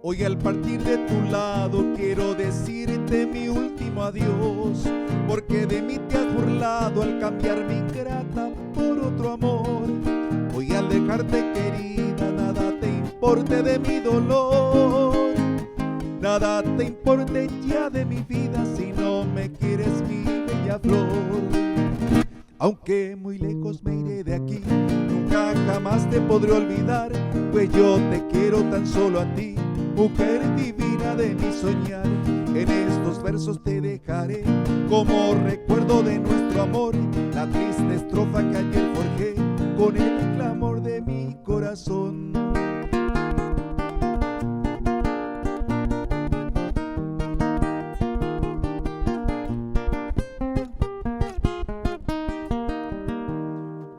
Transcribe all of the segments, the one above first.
Hoy al partir de tu lado quiero decirte mi último adiós, porque de mí te has burlado al cambiar mi ingrata por otro amor. Hoy al dejarte querida nada te importe de mi dolor, nada te importe ya de mi vida si no me quieres mi bella flor. Aunque muy lejos me iré de aquí, nunca jamás te podré olvidar, pues yo te quiero tan solo a ti, mujer divina de mi soñar. En estos versos te dejaré como recuerdo de nuestro amor, la triste estrofa que ayer forjé con el clamor de mi corazón.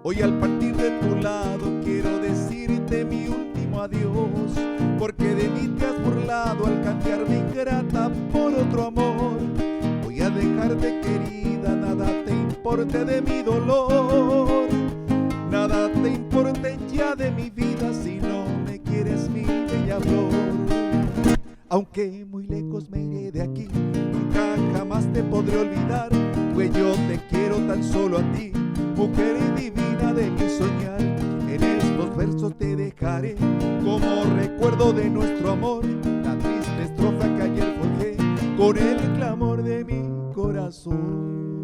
Hoy al partir de tu lado quiero decirte mi último adiós, porque de mí te has burlado al cambiarme ingrata por otro amor. Voy a dejarte querida, nada te importe de mi dolor, nada te importe ya de mi vida si no me quieres mi bella flor. Aunque muy lejos me iré de aquí, nunca jamás te podré olvidar, pues yo te quiero tan solo a ti, mujer divina de mi soñar. En estos versos te dejaré como recuerdo de nuestro amor, la triste estrofa que ayer forjé con el clamor de mi corazón.